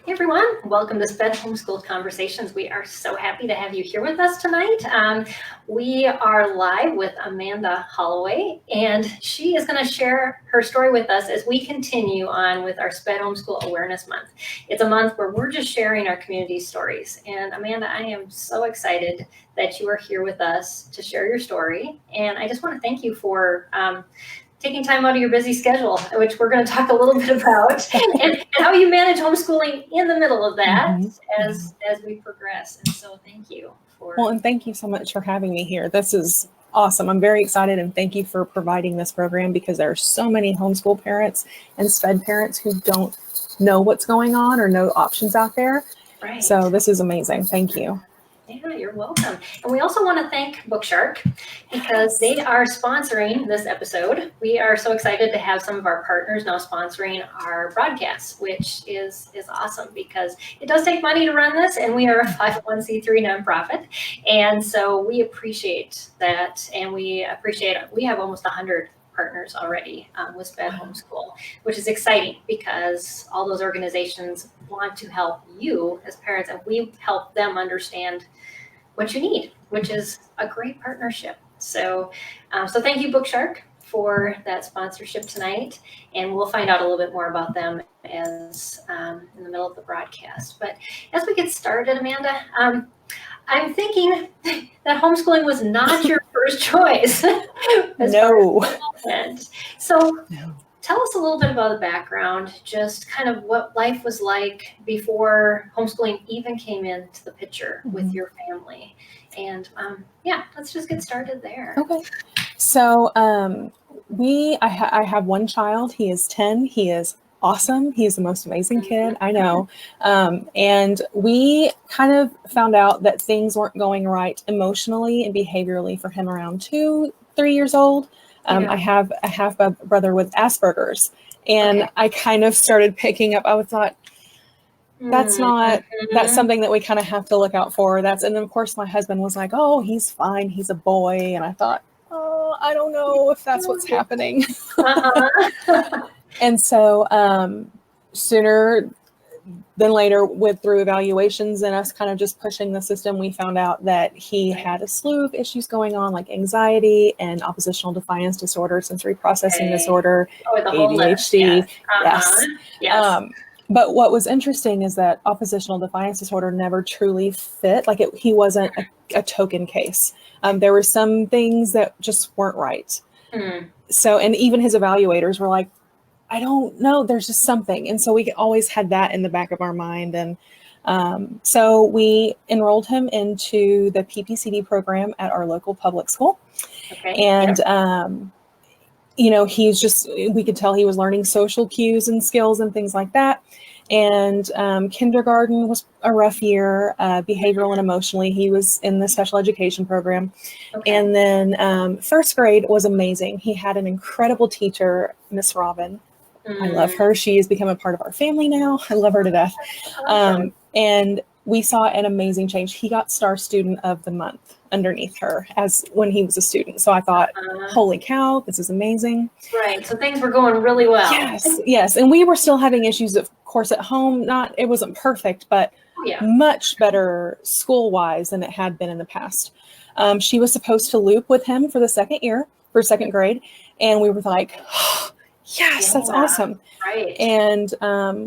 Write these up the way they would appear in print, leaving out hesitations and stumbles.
Hey everyone, welcome to SPED Homeschool Conversations. We are so happy to have you here with us tonight. We are live with Amanda Holloway, and she is going to share her story with us as we continue on with our SPED Homeschool Awareness Month. It's a month where we're just sharing our community stories. And Amanda, I am so excited that you are here with us to share your story. And I just want to thank you for taking time out of your busy schedule, which we're going to talk a little bit about, and how you manage homeschooling in the middle of that as we progress. And so thank you for... Well, and thank you so much for having me here. This is awesome. I'm very excited, and thank you for providing this program because there are so many homeschool parents and SPED parents who don't know what's going on or no options out there. Right. So this is amazing. Thank you. Yeah, you're welcome. And we also want to thank Bookshark because they are sponsoring this episode. We are so excited to have some of our partners now sponsoring our broadcasts, which is awesome because it does take money to run this, and we are a 501c3 nonprofit. And so we appreciate that, and we have almost 100 partners already with SPED Homeschool, which is exciting because all those organizations want to help you as parents, and we help them understand what you need, which is a great partnership. So thank you, Bookshark, for that sponsorship tonight, and we'll find out a little bit more about them as in the middle of the broadcast. But as we get started, Amanda, I'm thinking that homeschooling was not your first choice. No. So tell us a little bit about the background, just kind of what life was like before homeschooling even came into the picture with your family. And let's just get started there. Okay. So I have one child. He is 10. He is awesome. He's the most amazing kid I know. And we kind of found out that things weren't going right emotionally and behaviorally for him around 2-3 years old. I have a half brother with Asperger's, and I kind of started picking up. I thought, that's something that we kind of have to look out for. And then of course my husband was like, oh, he's fine. He's a boy. And I thought, oh, I don't know if that's what's happening. And so sooner than later, through evaluations and us kind of just pushing the system, we found out that he had a slew of issues going on, like anxiety and oppositional defiance disorder, sensory processing disorder, ADHD. Yes. But what was interesting is that oppositional defiance disorder never truly fit. Like he wasn't a token case. There were some things that just weren't right. So, and even his evaluators were like, I don't know, there's just something. And so we always had that in the back of our mind. And so we enrolled him into the PPCD program at our local public school. And, we could tell he was learning social cues and skills and things like that. And kindergarten was a rough year, behavioral and emotionally. He was in the special education program. And then first grade was amazing. He had an incredible teacher, Miss Robin. I love her. She has become a part of our family now. I love her to death. And we saw an amazing change. He got Star Student of the Month underneath her as when he was a student. So I thought, holy cow, this is amazing. Right. So things were going really well. Yes. And we were still having issues, of course, at home. It wasn't perfect, but much better school-wise than it had been in the past. She was supposed to loop with him for the second grade. And we were like, yes, that's awesome. Right. And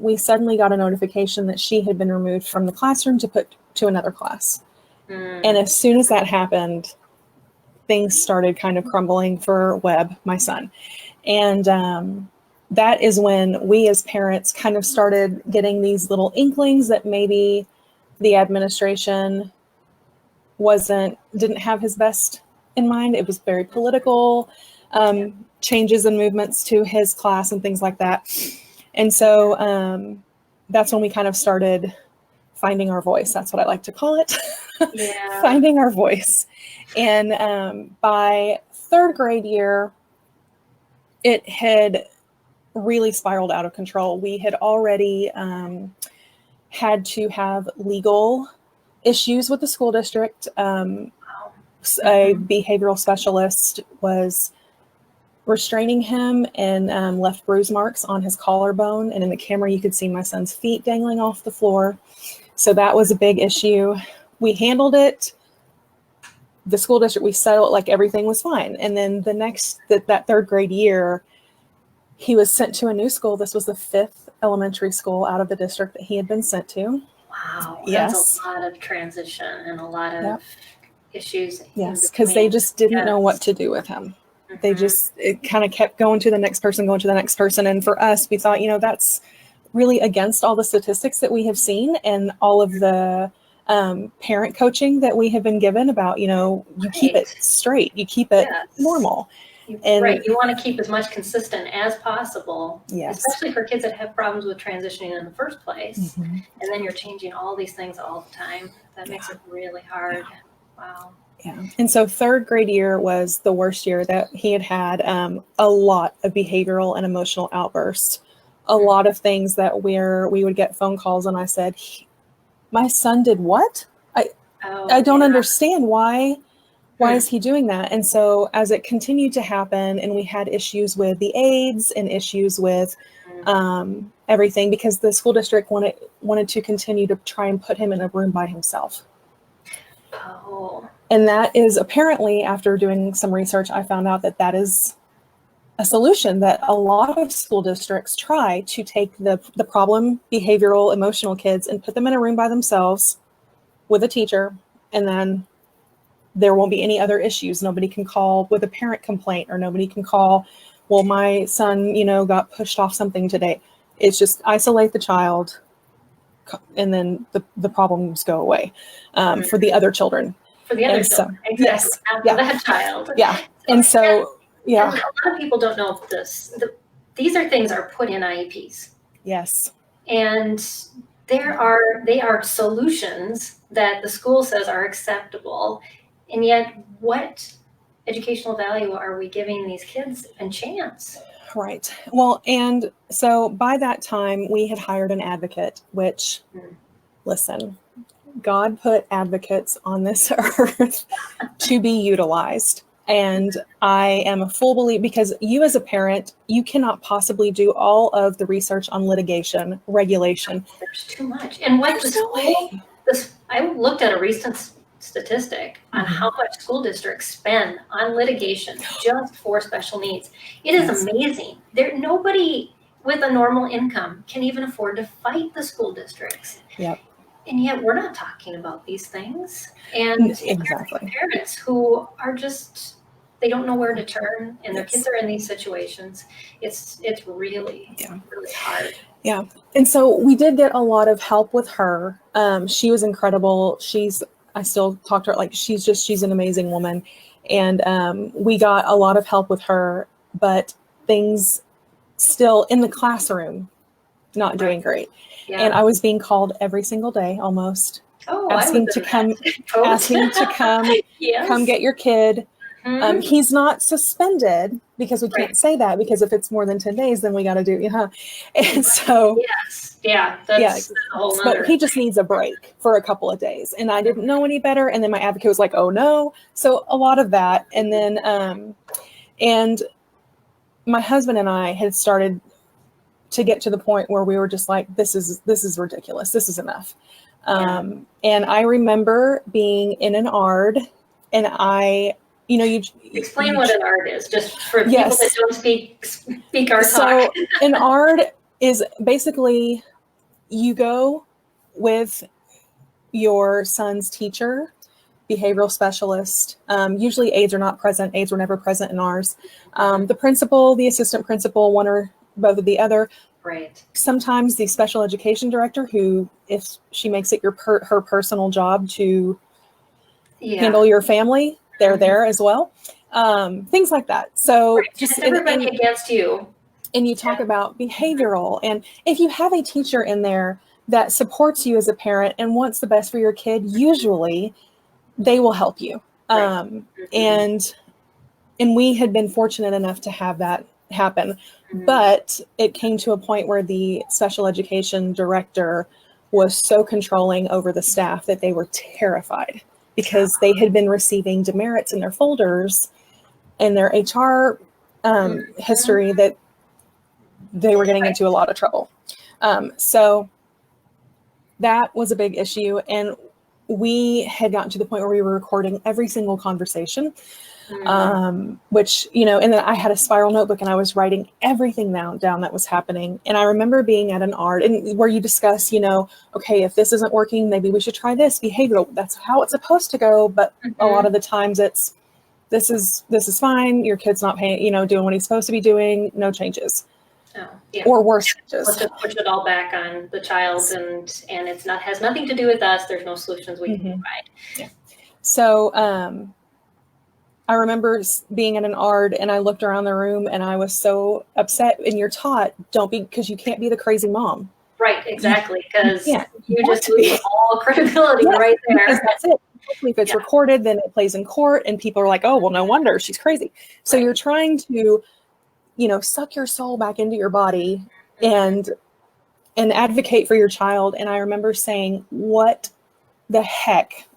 we suddenly got a notification that she had been removed from the classroom to put to another class. And as soon as that happened, things started kind of crumbling for Webb, my son. And that is when we as parents kind of started getting these little inklings that maybe the administration didn't have his best in mind. It was very political. Changes and movements to his class and things like that. And so that's when we kind of started finding our voice. That's what I like to call it. Finding our voice. And by third grade year, it had really spiraled out of control. We had already had to have legal issues with the school district. A behavioral specialist was restraining him and left bruise marks on his collarbone. And in the camera, you could see my son's feet dangling off the floor. So that was a big issue. We handled it. The school district, we settled like everything was fine. And then the next, that third grade year, he was sent to a new school. This was the 5th elementary school out of the district that he had been sent to. Wow. Yes. That's a lot of transition and a lot of issues. Yes, because they just didn't know what to do with him. They just, it kind of kept going to the next person, going to the next person. And for us, we thought, that's really against all the statistics that we have seen and all of the parent coaching that we have been given about, you keep it straight, you keep it normal. And you want to keep as much consistent as possible, yes, especially for kids that have problems with transitioning in the first place. And then you're changing all these things all the time. That makes it really hard. Wow. Yeah. And so third grade year was the worst year that he had a lot of behavioral and emotional outbursts, a lot of things that we would get phone calls and I said, my son did what? I don't understand why is he doing that? And so as it continued to happen and we had issues with the aides and issues with everything because the school district wanted to continue to try and put him in a room by himself. Oh. And that is apparently, after doing some research, I found out that is a solution that a lot of school districts try to take the problem, behavioral, emotional kids and put them in a room by themselves with a teacher, and then there won't be any other issues. Nobody can call with a parent complaint or nobody can call, well, my son, got pushed off something today. It's just isolate the child and then the problems go away for the other children. For the other children, exactly. Yes, after that child. Yeah, and so, yeah. And a lot of people don't know this. These things are put in IEPs. Yes. And they are solutions that the school says are acceptable. And yet, what educational value are we giving these kids a chance? Right. Well, and so by that time, we had hired an advocate, which, listen, God put advocates on this earth to be utilized. And I am a full believer, because you as a parent, you cannot possibly do all of the research on litigation, regulation. There's too much. And what the school, I looked at a recent statistic on how much school districts spend on litigation just for special needs. It is amazing. Nobody with a normal income can even afford to fight the school districts. Yep. And yet we're not talking about these things. And exactly. Parents who are just, they don't know where to turn and their kids are in these situations. It's really, really hard. Yeah. And so we did get a lot of help with her. She was incredible. I still talk to her, she's an amazing woman. And we got a lot of help with her, but things still in the classroom, not doing great. Yeah. And I was being called every single day almost, asking to come, come get your kid. He's not suspended because we can't say that, because if it's more than 10 days, then we got to do, And so, that's a whole nother. But he just needs a break for a couple of days. And I didn't know any better. And then my advocate was like, oh no. So a lot of that. And then, and my husband and I had started to get to the point where we were just like, this is ridiculous. This is enough. And I remember being in an ARD, and you explain what an ARD is, just for people that don't speak our talk. So an ARD is basically, you go with your son's teacher, behavioral specialist. Usually aides are not present. Aides were never present in ours. The principal, the assistant principal, one or both of the other. Right. Sometimes the special education director, who, if she makes it her personal job to handle your family, they're there as well. Things like that. So just everybody against you. And you talk about behavioral. And if you have a teacher in there that supports you as a parent and wants the best for your kid, usually they will help you. And we had been fortunate enough to have that happen. But it came to a point where the special education director was so controlling over the staff that they were terrified, because they had been receiving demerits in their folders, and their HR history that they were getting into a lot of trouble. So that was a big issue. And we had gotten to the point where we were recording every single conversation, which, you know, and then I had a spiral notebook and I was writing everything down that was happening. And I remember being at an art and where you discuss, you know, okay, if this isn't working, maybe we should try this behavioral. That's how it's supposed to go. But a lot of the times it's, this is fine. Your kid's not paying, you know, doing what he's supposed to be doing. No changes. Oh, yeah. Or worse changes. Let's just push it all back on the child, and it's not, has nothing to do with us. There's no solutions we can provide. Yeah. So I remember being at an ARD and I looked around the room and I was so upset. And you're taught, don't be, because you can't be the crazy mom. Right, exactly, because you just lose all credibility right there. Because that's it. If it's recorded, then it plays in court and people are like, oh, well, no wonder she's crazy. So you're trying to, you know, suck your soul back into your body and advocate for your child. And I remember saying, what the heck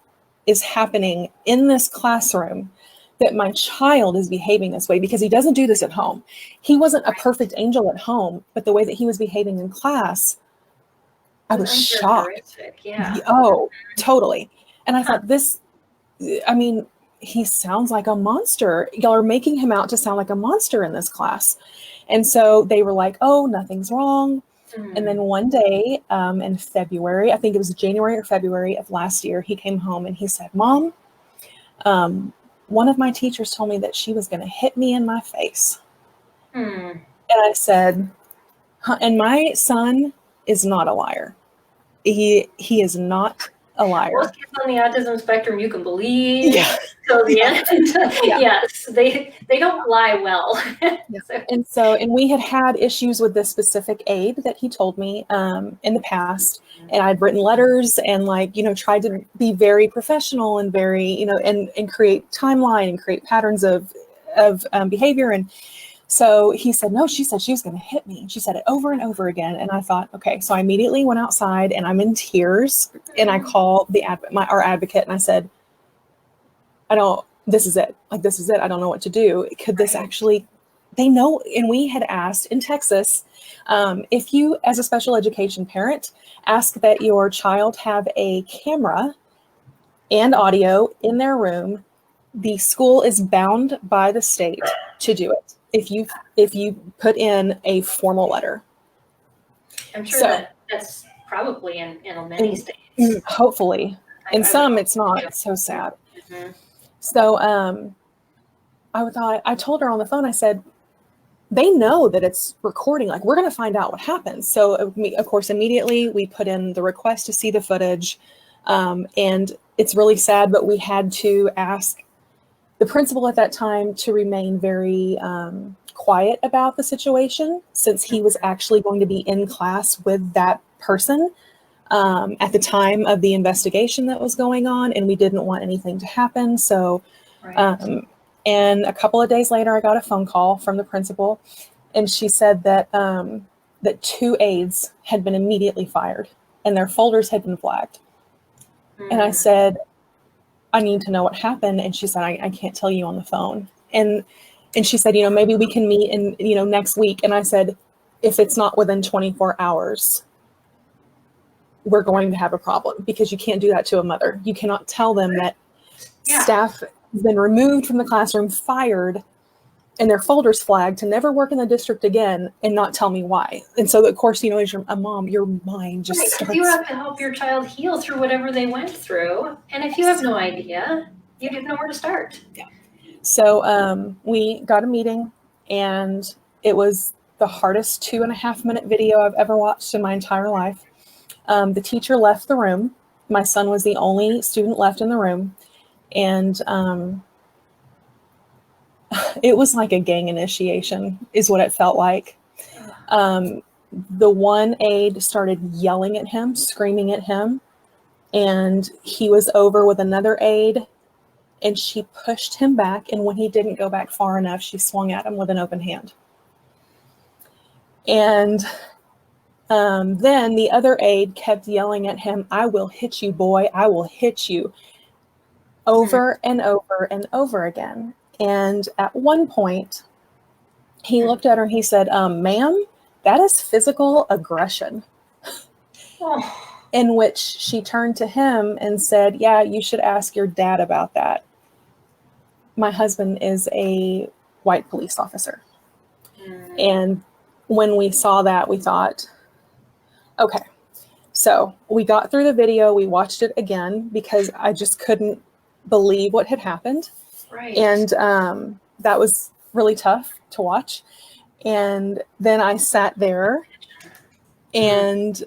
is happening in this classroom that my child is behaving this way? Because he doesn't do this at home. He wasn't a perfect angel at home, but the way that he was behaving in class, I was shocked. Yeah. Oh, totally. And I thought I mean, he sounds like a monster. Y'all are making him out to sound like a monster in this class. And so they were like, oh, nothing's wrong. And then one day in February, I think it was January or February of last year, he came home and he said, Mom, one of my teachers told me that she was going to hit me in my face. And I said, and my son is not a liar. He is not a liar. Most kids on the autism spectrum, you can believe till the end. Yes, they don't lie well. And we had issues with this specific aide that he told me in the past, and I'd written letters and, like, you know, tried to be very professional and very, you know, and create timeline and create patterns of behavior. And so he said, no, she said she was going to hit me. She said it over and over again. And I thought, okay, so I immediately went outside and I'm in tears and I called our advocate and I said, this is it. Like, this is it. I don't know what to do. Could this actually, they know, and we had asked in Texas, if you, as a special education parent, ask that your child have a camera and audio in their room, the school is bound by the state to do it. If you put in a formal letter. I'm sure that's probably in many states. Hopefully. In some, it's not. It's so sad. So I told her on the phone, I said, they know that it's recording. Like, we're going to find out what happens. So, of course, immediately we put in the request to see the footage. And it's really sad, but we had to ask the principal at that time to remain very quiet about the situation, since he was actually going to be in class with that person at the time of the investigation that was going on, and we didn't want anything to happen. So, and a couple of days later, I got a phone call from the principal, and she said that that 2 aides had been immediately fired and their folders had been flagged. And I said, I need to know what happened. And she said, I can't tell you on the phone. And she said, you know, maybe we can meet in, you know, next week. And I said, if it's not within 24 hours, we're going to have a problem, because you can't do that to a mother. You cannot tell them that staff has been removed from the classroom, fired, and their folders flagged to never work in the district again, and not tell me why. And so, of course, you know, as a mom, your mind just starts. You have to help your child heal through whatever they went through. And if you have no idea, you don't know where to start. Yeah. So we got a meeting, and it was the hardest 2.5-minute video I've ever watched in my entire life. The teacher left the room. My son was the only student left in the room. And it was like a gang initiation is what it felt like. The one aide started yelling at him, screaming at him, and he was over with another aide, and she pushed him back, and when he didn't go back far enough, she swung at him with an open hand. And then the other aide kept yelling at him, I will hit you, boy, I will hit you, over and over and over again. And at one point, He looked at her and he said, ma'am, that is physical aggression. Oh. In which she turned to him and said, yeah, you should ask your dad about that. My husband is a white police officer. And when we saw that, we thought, okay. So we got through the video. We watched it again because I just couldn't believe what had happened. Right. And that was really tough to watch. And then I sat there and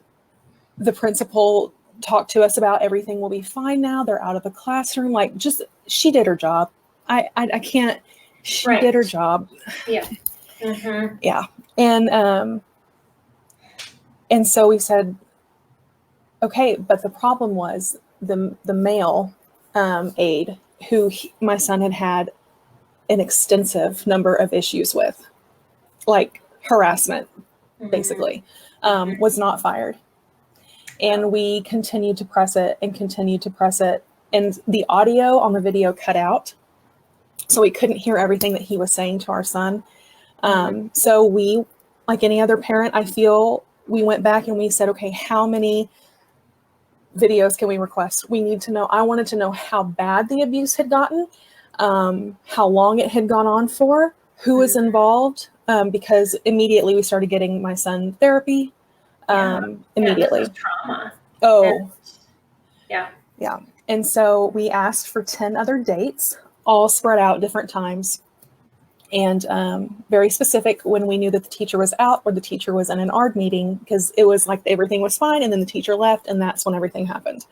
the principal talked to us about everything will be fine now. They're out of the classroom. Like, just, she did her job. I can't, she did her job. Yeah. Mm-hmm. Yeah. And so we said, okay, but the problem was the male aide who my son had an extensive number of issues with, like harassment, basically, was not fired. And we continued to press it and continued to press it. And the audio on the video cut out. So we couldn't hear everything that he was saying to our son. So we, like any other parent, I feel we went back and we said, okay, how many videos can we request? We need to know. I wanted to know how bad the abuse had gotten, how long it had gone on for, who was involved, because immediately we started getting my son therapy. Immediately. Yeah, trauma. Oh, yeah. Yeah. And so we asked for 10 other dates, all spread out different times. And very specific when we knew that the teacher was out or the teacher was in an ARD meeting, because it was like everything was fine and then the teacher left and that's when everything happened.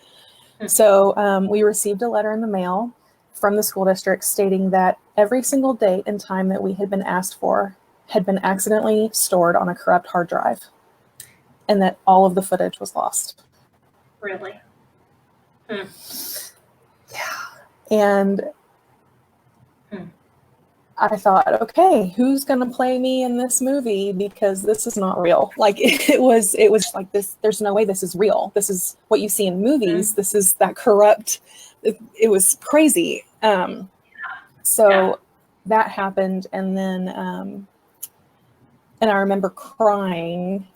So we received a letter in the mail from the school district stating that every single date and time that we had been asked for had been accidentally stored on a corrupt hard drive, and that all of the footage was lost. Really? Yeah. And I thought, okay, who's going to play me in this movie? Because this is not real. Like it was like this, there's no way this is real. This is what you see in movies. This is that corrupt. It was crazy. So that happened. And then, and I remember crying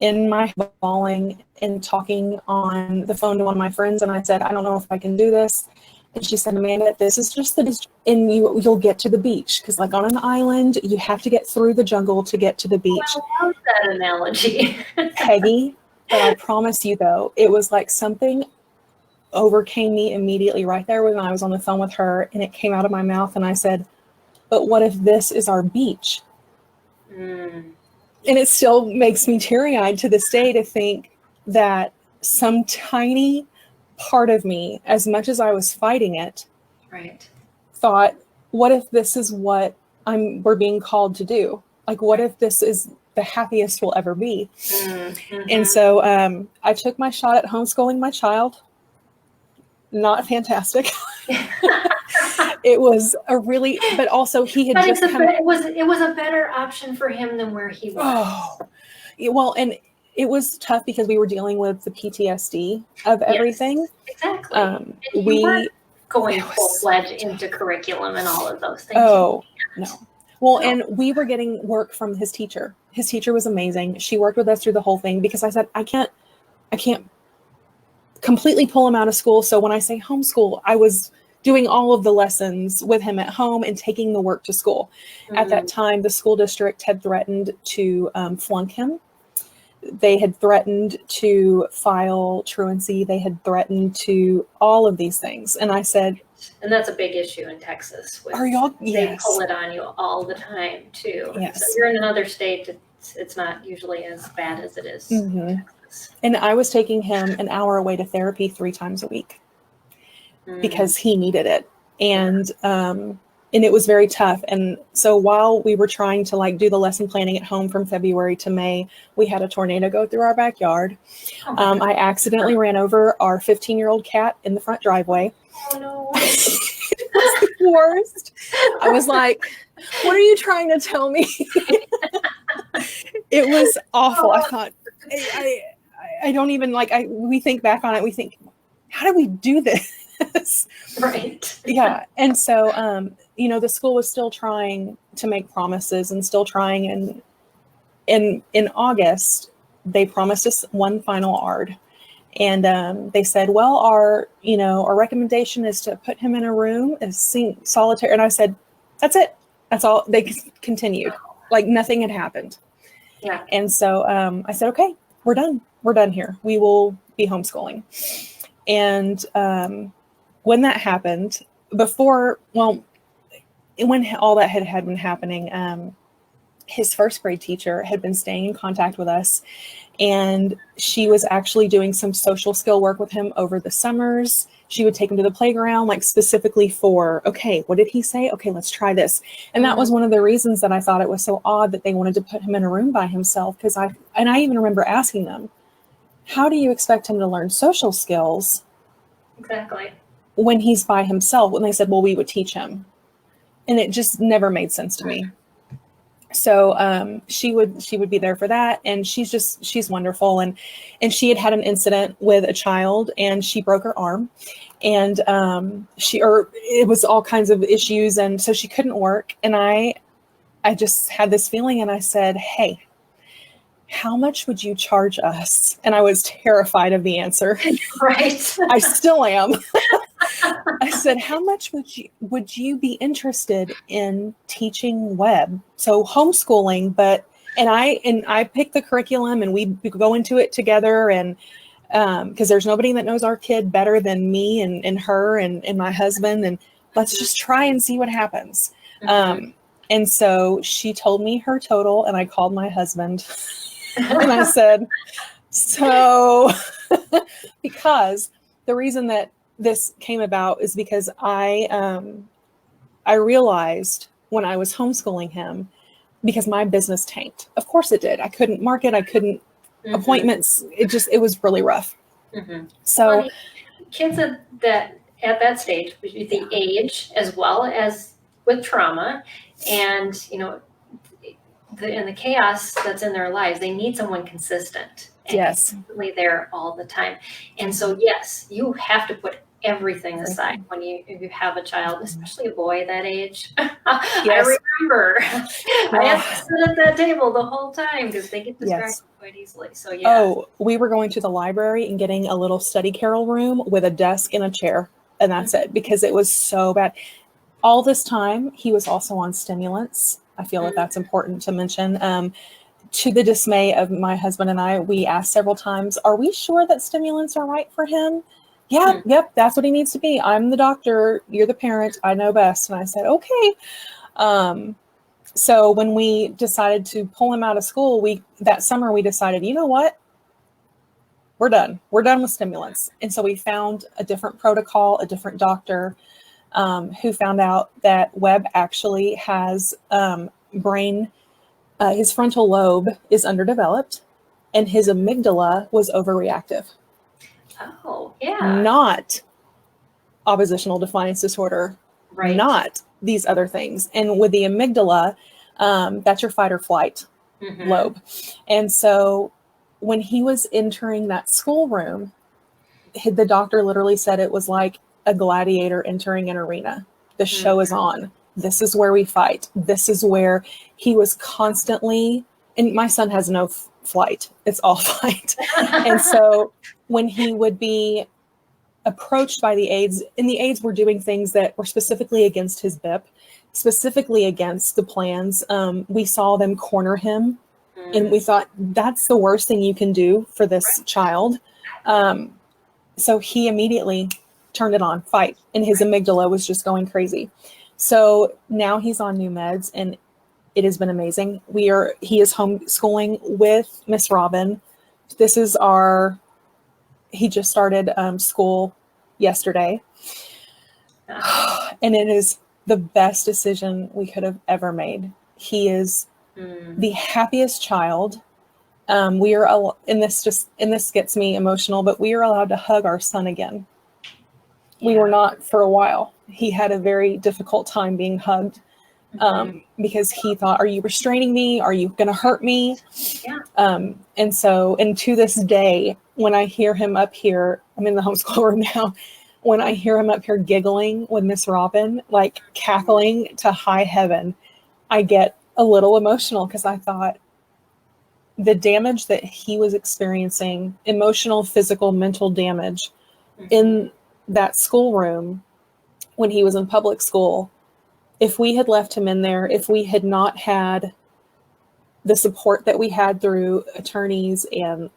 in my bawling and talking on the phone to one of my friends. And I said, I don't know if I can do this. And she said, Amanda, this is just and you'll get to the beach. Because like on an island, you have to get through the jungle to get to the beach. I love that analogy. Peggy, but I promise you though, it was like something overcame me immediately right there when I was on the phone with her, and it came out of my mouth and I said, but what if this is our beach? And it still makes me teary-eyed to this day to think that some tiny part of me, as much as I was fighting it, thought, what if this is what we're being called to do? Like, what if this is the happiest we'll ever be? And so I took my shot at homeschooling my child. Not fantastic. It was a really, but also he had just come. It was a better option for him than where he was. Oh, well, and it was tough because we were dealing with the PTSD of everything. Exactly. We weren't going full-fledged into curriculum and all of those things. Oh, no. Well, and we were getting work from his teacher. His teacher was amazing. She worked with us through the whole thing because I said, I can't completely pull him out of school. So when I say homeschool, I was doing all of the lessons with him at home and taking the work to school. At that time, the school district had threatened to flunk him. They had threatened to file truancy. They had threatened to all of these things. And I said, and that's a big issue in Texas. Are y'all? They pull it on you all the time too. Yes. So you're in another state. It's not usually as bad as it is in Texas. And I was taking him an hour away to therapy 3 times a week because he needed it. And it was very tough. And so while we were trying to like do the lesson planning at home from February to May, we had a tornado go through our backyard. I accidentally ran over our 15-year-old cat in the front driveway. Oh no. It was the worst. I was like, what are you trying to tell me? It was awful. I thought, I don't even we think back on it. We think, how did we do this? Right. Yeah. And so the school was still trying to make promises and still trying. And in August, they promised us one final ARD. And they said, well, our recommendation is to put him in a room and sing solitaire. And I said, that's it. That's all. They continued like nothing had happened. Yeah. And so I said, okay, we're done. We're done here. We will be homeschooling. And when that happened, when all that had been happening, his first grade teacher had been staying in contact with us, and she was actually doing some social skill work with him over the summers. She would take him to the playground, like specifically for, okay, what did he say? Okay, let's try this. And that was one of the reasons that I thought it was so odd that they wanted to put him in a room by himself. Because I even remember asking them, how do you expect him to learn social skills Exactly. when he's by himself? And they said, well, we would teach him. And it just never made sense to me. So she would be there for that. And she's wonderful. And she had an incident with a child, and she broke her arm, and it was all kinds of issues. And so she couldn't work. And I just had this feeling, and I said, hey, how much would you charge us? And I was terrified of the answer. Right. I still am. I said, how much would you be interested in teaching web? So homeschooling, and I picked the curriculum, and we go into it together, and because there's nobody that knows our kid better than me and her and my husband, and let's just try and see what happens. And so she told me her total, and I called my husband and I said, so because the reason that this came about is because I realized when I was homeschooling him, because my business tanked. Of course it did. I couldn't market. I couldn't appointments. It was really rough. So kids at that stage, with the age as well as with trauma, and the chaos that's in their lives, they need someone consistent and consistently there all the time. And so, yes, you have to put everything aside when you have a child, especially a boy that age. I remember I had to sit at that table the whole time because they get distracted quite easily. So we were going to the library and getting a little study carrel room with a desk and a chair, and that's it, because it was so bad. All this time, he was also on stimulants. I feel that that's important to mention. To the dismay of my husband and I, we asked several times, are we sure that stimulants are right for him? Yep, that's what he needs to be. I'm the doctor, you're the parent, I know best. And I said, okay. So when we decided to pull him out of school, that summer we decided, you know what? We're done. We're done with stimulants. And so we found a different protocol, a different doctor, who found out that Webb actually has brain, his frontal lobe is underdeveloped, and his amygdala was overreactive. Oh, yeah. Not oppositional defiance disorder, not these other things. And with the amygdala, that's your fight or flight lobe. And so when he was entering that schoolroom, the doctor literally said it was like a gladiator entering an arena. The show is on. This is where we fight. This is where he was constantly, and my son has no flight. It's all fight. And so when he would be approached by the aides, and the aides were doing things that were specifically against his BIP, specifically against the plans, we saw them corner him. And we thought, that's the worst thing you can do for this child. So he immediately turned it on, fight, and his amygdala was just going crazy. So now he's on new meds, and it has been amazing. He is homeschooling with Miss Robin. He just started school yesterday. And it is the best decision we could have ever made. He is the happiest child. We are, and this gets me emotional, but we are allowed to hug our son again. We were not for a while. He had a very difficult time being hugged because he thought, are you restraining me? Are you going to hurt me? And to this day, when I hear him up here, I'm in the homeschool room now, when I hear him up here giggling with Miss Robin, like cackling to high heaven, I get a little emotional because I thought the damage that he was experiencing, emotional, physical, mental damage in that schoolroom when he was in public school, if we had left him in there, if we had not had the support that we had through attorneys and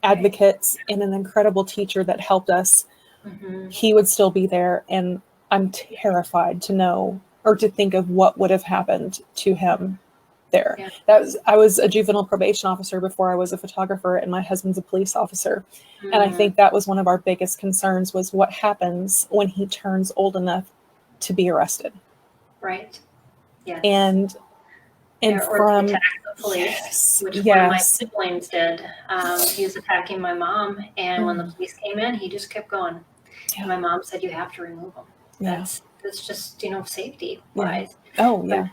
advocates and an incredible teacher that helped us, he would still be there. And I'm terrified to know or to think of what would have happened to him there. Yeah. I was a juvenile probation officer before I was a photographer, and my husband's a police officer. And I think that was one of our biggest concerns, was what happens when he turns old enough to be arrested. Right. Yes. And from attack the police, which one of my siblings did. He was attacking my mom, and when the police came in, he just kept going. And my mom said, "You have to remove him." That's just, safety wise. Oh yeah.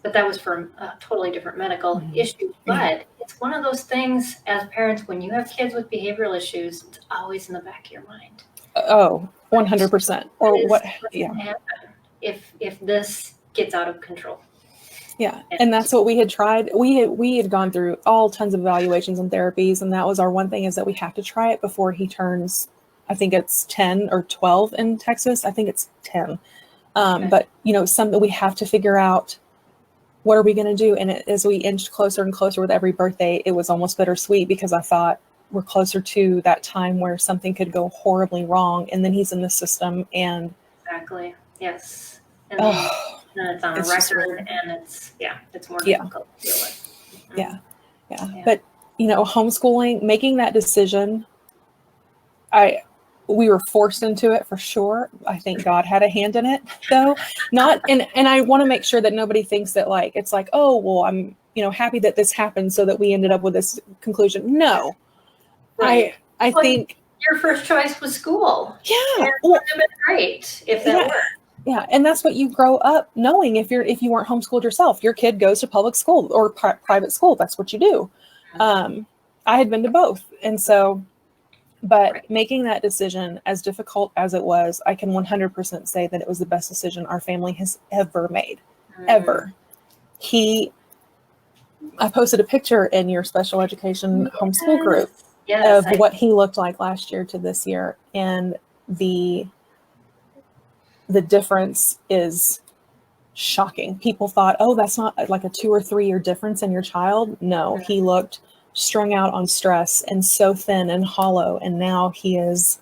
But that was for a totally different medical issue. But it's one of those things as parents, when you have kids with behavioral issues, it's always in the back of your mind. Oh, 100%. Or what? Yeah. Happen if this gets out of control. Yeah. And that's what we had tried. We had gone through all tons of evaluations and therapies. And that was our one thing, is that we have to try it before he turns, I think it's 10 or 12 in Texas. I think it's 10. But, something we have to figure out, what are we going to do? And as we inched closer and closer with every birthday, it was almost bittersweet, because I thought we're closer to that time where something could go horribly wrong. And then he's in the system. And exactly. Yes. And then it's on a record, and it's more difficult to deal with. Yeah. But, homeschooling, making that decision, we were forced into it for sure. I think God had a hand in it, though. And I want to make sure that nobody thinks that it's like, oh, well, I'm, happy that this happened so that we ended up with this conclusion. No. Right. I think your first choice was school. Yeah. And it would have been great if that worked. Yeah. And that's what you grow up knowing. If you weren't homeschooled yourself, your kid goes to public school or private school. That's what you do. I had been to both. And so, but making that decision, as difficult as it was, I can 100% say that it was the best decision our family has ever made, ever. I posted a picture in your special education homeschool group of what he looked like last year to this year. And the difference is shocking. People thought, oh, that's not like a 2 or 3 year difference in your child. No, he looked strung out on stress and so thin and hollow. And now he is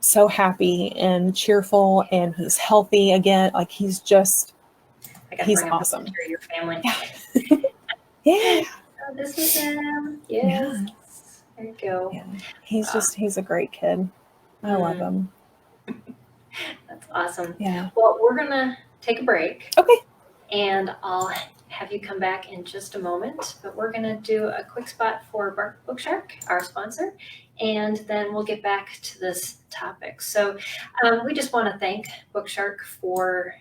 so happy and cheerful, and he's healthy again. Like he's awesome. Your family. Yeah. Yeah. Oh, this is him. Yes. Yeah. There you go. Yeah. He's a great kid. I love him. That's awesome. Yeah. Well, we're going to take a break. Okay. And I'll have you come back in just a moment, but we're going to do a quick spot for Bookshark, our sponsor, and then we'll get back to this topic. So we just want to thank Bookshark for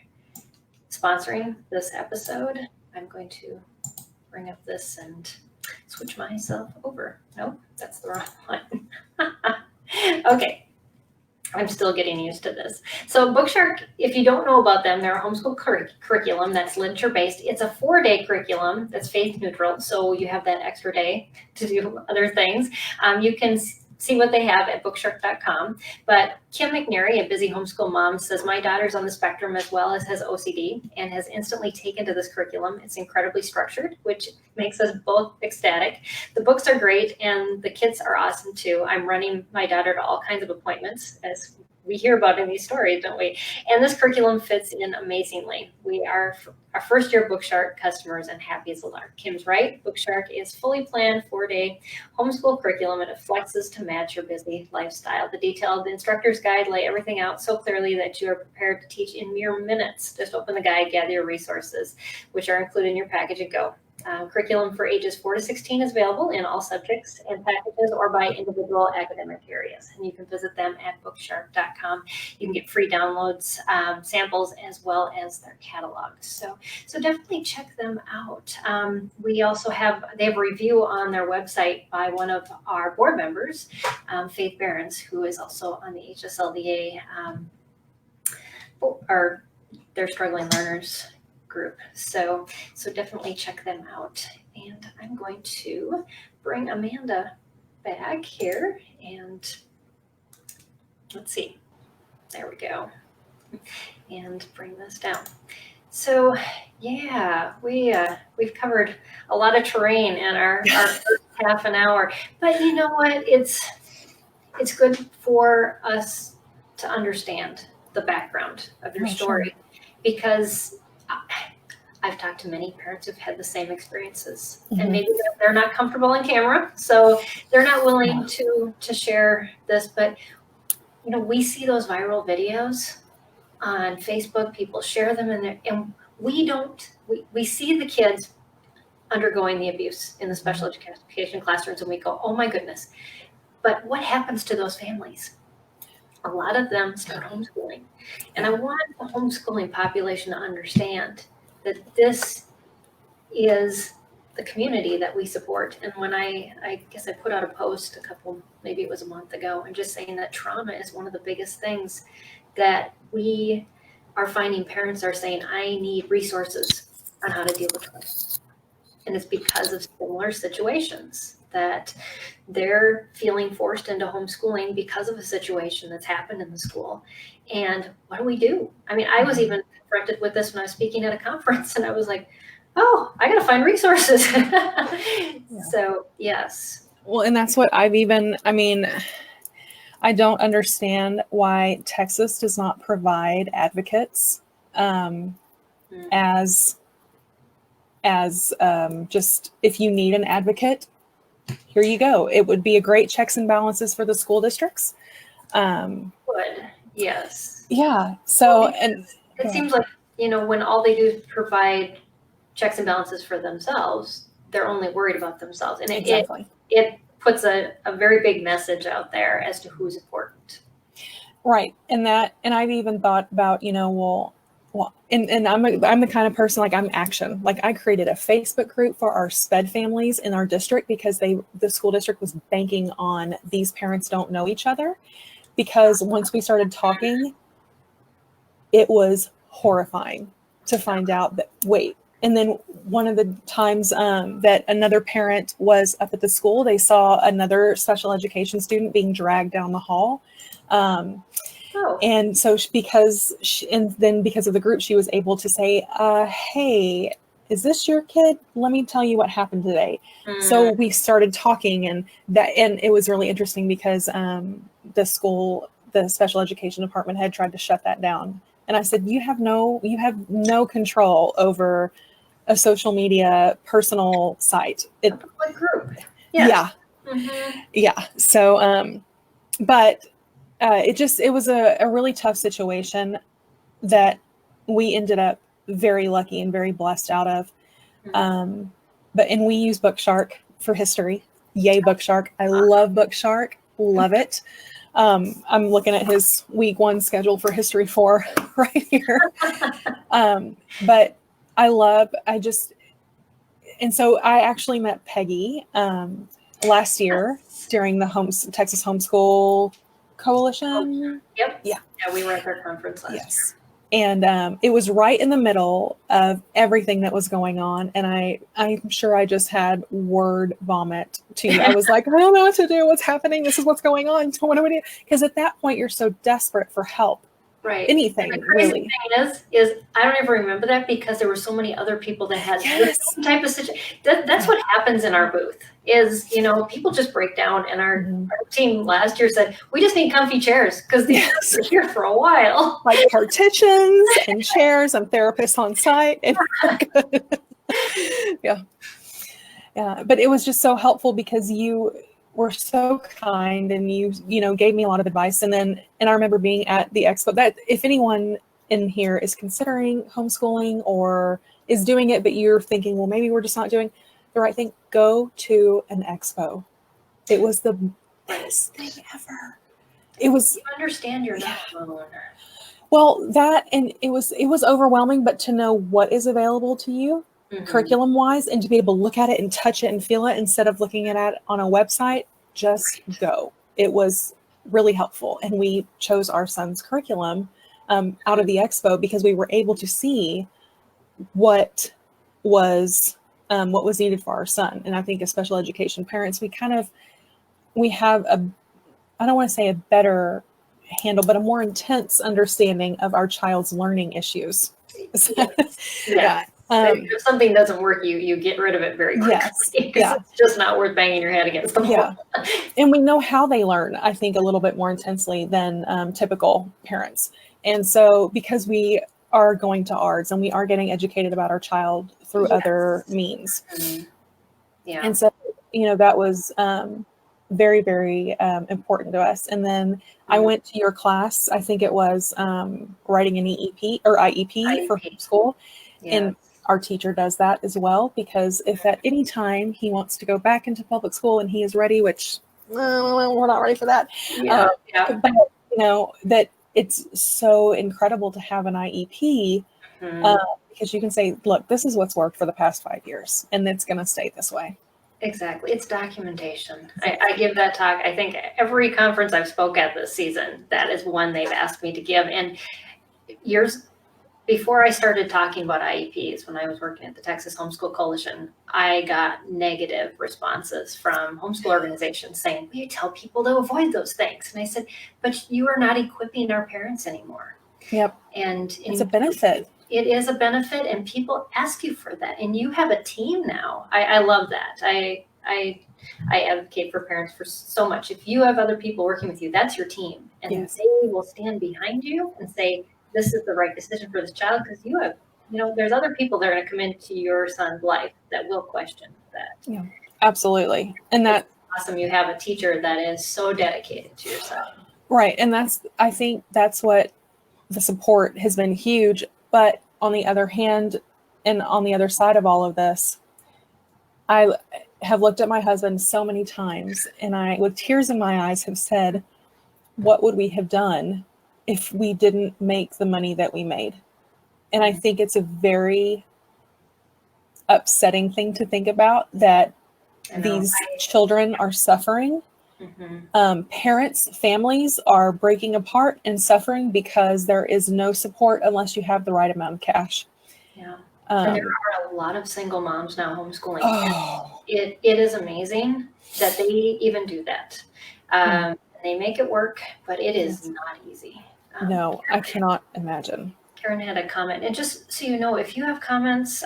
sponsoring this episode. I'm going to bring up this and switch myself over. Nope, that's the wrong one. Okay. I'm still getting used to this. So Bookshark, if you don't know about them, they're a homeschool curriculum that's literature-based. It's a 4-day curriculum that's faith-neutral, so you have that extra day to do other things. You can see what they have at bookshark.com. But Kim McNary, a busy homeschool mom, says, my daughter's on the spectrum as well as has OCD and has instantly taken to this curriculum. It's incredibly structured, which makes us both ecstatic. The books are great and the kids are awesome too. I'm running my daughter to all kinds of appointments, as we hear about in these stories, don't we? And this curriculum fits in amazingly. We are our first year Bookshark customers and happy as a lark. Kim's right. Bookshark is fully planned 4-day homeschool curriculum, and it flexes to match your busy lifestyle. The detailed instructor's guide lay everything out so clearly that you are prepared to teach in mere minutes. Just open the guide, gather your resources, which are included in your package, and go. Curriculum for ages 4 to 16 is available in all subjects and packages or by individual academic areas. And you can visit them at bookshark.com. You can get free downloads, samples, as well as their catalogs. So definitely check them out. We also they have a review on their website by one of our board members, Faith Behrens, who is also on the HSLDA, or their Struggling Learners group. So definitely check them out. And I'm going to bring Amanda back here and let's see. There we go. And bring this down. So yeah, we've covered a lot of terrain in our first half an hour. But you know what? It's good for us to understand the background of your story, because I've talked to many parents who've had the same experiences, and maybe they're not comfortable on camera, so they're not willing to share this. But you know, we see those viral videos on Facebook. People share them, and we see the kids undergoing the abuse in the special education classrooms, and we go, oh my goodness. But what happens to those families? A lot of them start homeschooling. And I want the homeschooling population to understand that this is the community that we support. And when I guess I put out a post maybe it was a month ago, and just saying that trauma is one of the biggest things that we are finding. Parents are saying, I need resources on how to deal with trauma. And it's because of similar situations that they're feeling forced into homeschooling because of a situation that's happened in the school. And what do we do? I mean, I was even confronted with this when I was speaking at a conference, and I was like, oh, I got to find resources. So, yes. Well, and that's what I don't understand why Texas does not provide advocates as just, if you need an advocate, here you go. It would be a great checks and balances for the school districts. Would, yes. Yeah. So, well, and it seems like, you know, when all they do is provide checks and balances for themselves, they're only worried about themselves. And it puts a very big message out there as to who's important. Right. And I've even thought about, you know, and I'm the kind of person, like, I'm action. Like, I created a Facebook group for our SPED families in our district because the school district was banking on these parents don't know each other. Because once we started talking, it was horrifying to find out that, wait. And then one of the times that another parent was up at the school, they saw another special education student being dragged down the hall. And so because of the group, she was able to say, hey, is this your kid? Let me tell you what happened today. So we started talking, and it was really interesting because the special education department had tried to shut that down. And I said, you have no control over a social media personal site. A public group. Yes. Yeah. Mm-hmm. Yeah. So, but it was a really tough situation that we ended up very lucky and very blessed out of. And we use Bookshark for history. Yay, Bookshark. I love Bookshark. Love it. I'm looking at his week 1 schedule for History 4 right here. But and so I actually met Peggy last year during the Texas Homeschool Coalition. Yep. Yeah. Yeah, we were at their conference last year. And it was right in the middle of everything that was going on. And I'm sure I just had word vomit to you. I was like, I don't know what to do. What's happening? This is what's going on. So what do we do? Because at that point, you're so desperate for help. Right. Anything, and the crazy really. thing is I don't ever remember that because there were so many other people that had the same type of situation. That's what happens in our booth is, you know, people just break down. And our team last year said, we just need comfy chairs because these are here for a while. Like partitions and chairs and therapists on site. And yeah. But it was just so helpful because you were so kind and you gave me a lot of advice. And I remember being at the expo that if anyone in here is considering homeschooling or is doing it, but you're thinking, well, maybe we're just not doing the right thing, go to an expo. It was the best thing ever. It was, You understand you're not alone. well, that, and it was overwhelming, but to know what is available to you curriculum wise and to be able to look at it and touch it and feel it instead of looking at it on a website, just go. It was really helpful. And we chose our son's curriculum out of the expo because we were able to see what was needed for our son. And I think as special education parents, we have I don't want to say a better handle, but a more intense understanding of our child's learning issues. Yeah. If something doesn't work, you get rid of it very quickly. Yes. It's just not worth banging your head against the wall. Yeah. And we know how they learn, I think, a little bit more intensely than typical parents. And so because we are going to ARDS and we are getting educated about our child through other means. Yeah. And so, that was very, very important to us. And then I went to your class, I think it was writing an EEP or IEP for homeschool. And our teacher does that as well, because if at any time he wants to go back into public school and he is ready, which we're not ready for that. But that it's so incredible to have an IEP because you can say, look, this is what's worked for the past 5 years and it's going to stay this way. Exactly. It's documentation. I give that talk. I think every conference I've spoke at this season, that is one they've asked me to give. And years before I started talking about IEPs, when I was working at the Texas Homeschool Coalition, I got negative responses from homeschool organizations saying, we tell people to avoid those things. And I said, but you are not equipping our parents anymore. Yep. And it's a benefit. It is a benefit, and people ask you for that. And you have a team now. I love that. I advocate for parents for so much. If you have other people working with you, that's your team. And they will stand behind you and say, this is the right decision for this child, because you have, there's other people that are going to come into your son's life that will question that. Yeah, absolutely. And that's awesome. You have a teacher that is so dedicated to your son. Right. And I think that's what the support has been huge. But on the other hand, and on the other side of all of this, I have looked at my husband so many times and I, with tears in my eyes, have said, what would we have done if we didn't make the money that we made? And I think it's a very upsetting thing to think about, that these children are suffering. Parents, families are breaking apart and suffering because there is no support unless you have the right amount of cash. Yeah. And there are a lot of single moms now homeschooling. Oh. It is amazing that they even do that. They make it work, but it is not easy. No, I cannot imagine. Karen had a comment. And just so you know, if you have comments,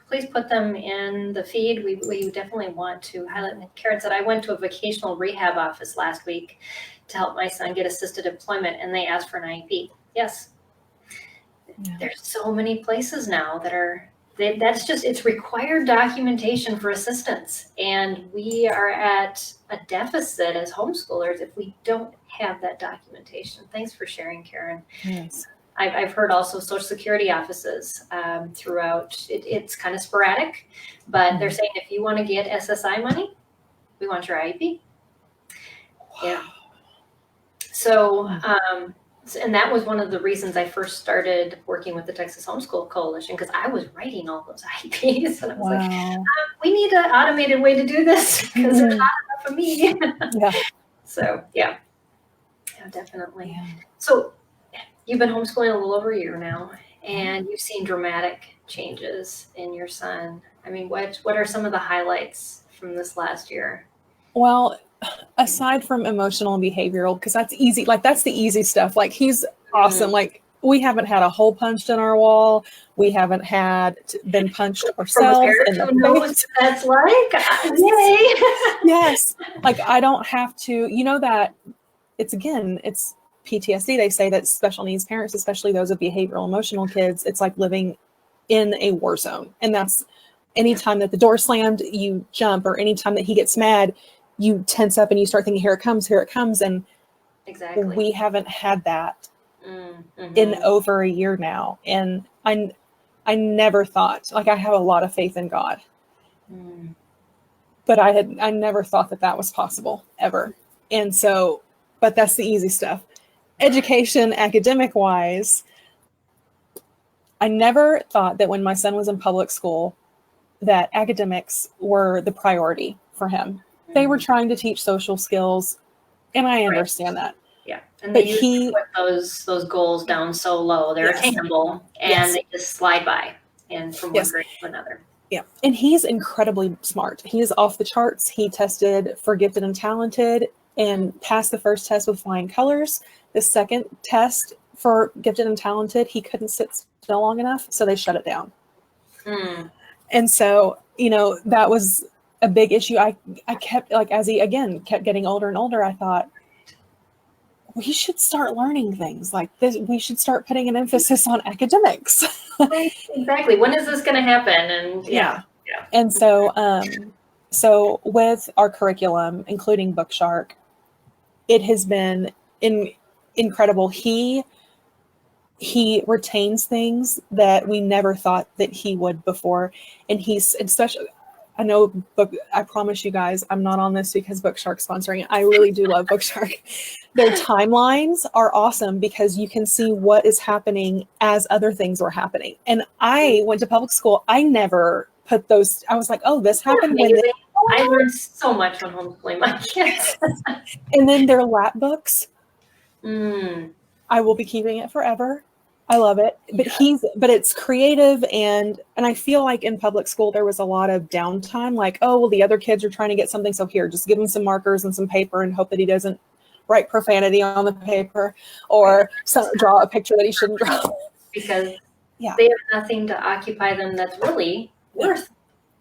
please put them in the feed. We definitely want to highlight. Karen said, I went to a vocational rehab office last week to help my son get assisted employment, and they asked for an IEP. Yes. Yeah. There's so many places now that are, it's required documentation for assistance. And we are at a deficit as homeschoolers if we don't have that documentation. Thanks for sharing, Karen. Yes. I've heard also Social Security offices throughout. It's kind of sporadic, but they're saying if you want to get SSI money, we want your IEP. Yeah. So, and that was one of the reasons I first started working with the Texas Homeschool Coalition, because I was writing all those IEPs. And I was like, we need an automated way to do this because there's not enough of me. Yeah. So, yeah, definitely. Yeah. So, you've been homeschooling a little over a year now, and you've seen dramatic changes in your son. I mean, what are some of the highlights from this last year? Well, aside from emotional and behavioral, because that's easy. Like, that's the easy stuff. Like, he's awesome. Like, we haven't had a hole punched in our wall. We haven't been punched ourselves in the face. What that's like? Yay! Yes. Like, I don't have to, that it's PTSD. They say that special needs parents, especially those with behavioral emotional kids, it's like living in a war zone. And that's anytime that the door slammed, you jump, or anytime that he gets mad, you tense up and you start thinking, here it comes. And exactly, we haven't had that in over a year now. And I never thought, like, I have a lot of faith in God, but I never thought that was possible ever. And so, but that's the easy stuff. Education, academic wise, I never thought that when my son was in public school that academics were the priority for him. They were trying to teach social skills, and I understand that. Yeah, and but they usually put those goals down so low, they're attainable, and they just slide by, and from one grade to another. Yeah, and he's incredibly smart. He is off the charts. He tested for gifted and talented and passed the first test with flying colors. The second test for gifted and talented, he couldn't sit still long enough, so they shut it down. And so, that was a big issue. I kept, like, as he, again, kept getting older and older, I thought, we should start learning things like this. We should start putting an emphasis on academics. Exactly. When is this going to happen? And yeah. And so with our curriculum, including Bookshark, it has been incredible. He retains things that we never thought that he would before. And he's especially, I promise you guys, I'm not on this because Bookshark's sponsoring it. I really do love Bookshark. Their timelines are awesome because you can see what is happening as other things were happening. And I went to public school. I never put those, I was like, oh, this happened when this. I learned so much when homeschooling my kids. And then their lap books. I will be keeping it forever. I love it. But it's creative, and I feel like in public school there was a lot of downtime, like, oh, well, the other kids are trying to get something, so here, just give him some markers and some paper and hope that he doesn't write profanity on the paper or draw a picture that he shouldn't draw. Because they have nothing to occupy them that's really worth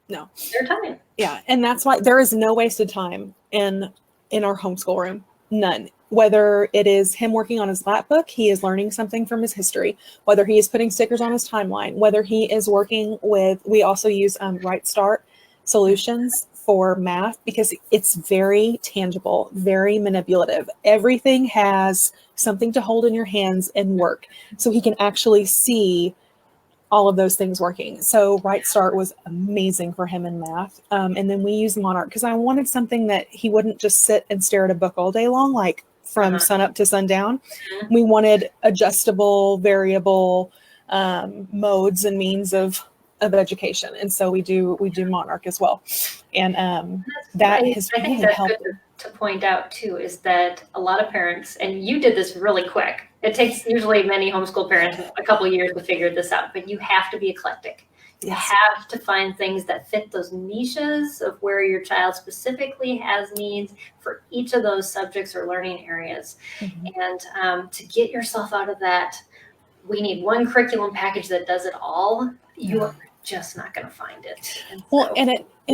their time. Yeah, and that's why there is no wasted time in our homeschool room. None. Whether it is him working on his lap book, he is learning something from his history, whether he is putting stickers on his timeline, whether he is working with, we also use Brightstart solutions for math because it's very tangible, very manipulative. Everything has something to hold in your hands and work. So he can actually see all of those things working. So Brightstart was amazing for him in math. And then we use Monarch because I wanted something that he wouldn't just sit and stare at a book all day long, like from sunup to sundown. We wanted adjustable, variable modes and means of education. And so we do Monarch as well. And that has really helped. Good to point out too is that a lot of parents, and you did this really quick. It takes usually many homeschool parents a couple of years to figure this out, but you have to be eclectic. You have to find things that fit those niches of where your child specifically has needs for each of those subjects or learning areas. And to get yourself out of that, we need one curriculum package that does it all. You're just not going to find it. And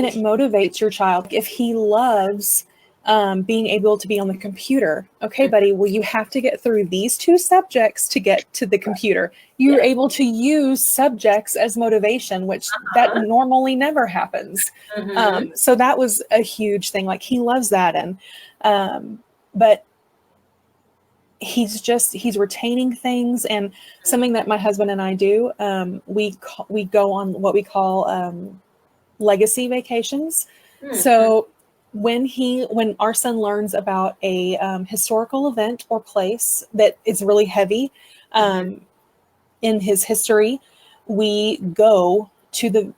it motivates your child. If he loves being able to be on the computer. Okay, buddy, well, you have to get through these two subjects to get to the computer. You're able to use subjects as motivation, which that normally never happens. So that was a huge thing. Like, he loves that. And, but he's retaining things. And something that my husband and I do, we go on what we call legacy vacations. So when our son learns about a historical event or place that is really heavy in his history, we go to the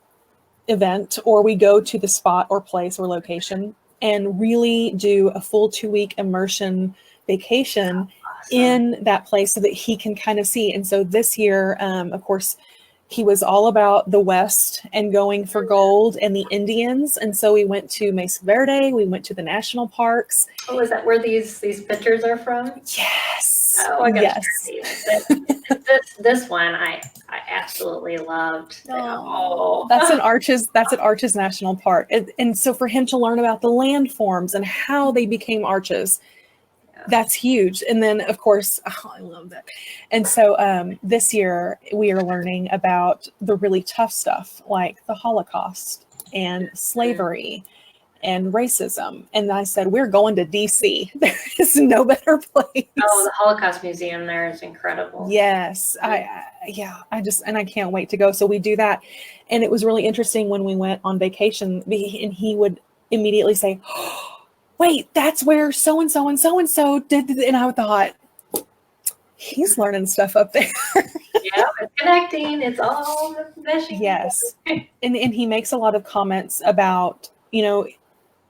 event or we go to the spot or place or location and really do a full 2-week immersion vacation in that place so that he can kind of see. And so this year, of course, he was all about the West and going for gold and the Indians. And so we went to Mesa Verde. We went to the national parks. Oh, is that where these pictures are from? Yes. Oh, I got this one I absolutely loved. That's an Arches National Park. And so for him to learn about the landforms and how they became arches, that's huge. And then, of course, I love that. And so this year we are learning about the really tough stuff like the Holocaust and slavery and racism. And I said, we're going to DC. There is no better place. Oh, the Holocaust Museum there is incredible. Yes. I can't wait to go. So we do that. And it was really interesting when we went on vacation, and he would immediately say, oh, wait, that's where so-and-so and so-and-so did. And I thought, he's learning stuff up there. Yeah, it's connecting. It's all meshing. Yes. And he makes a lot of comments about,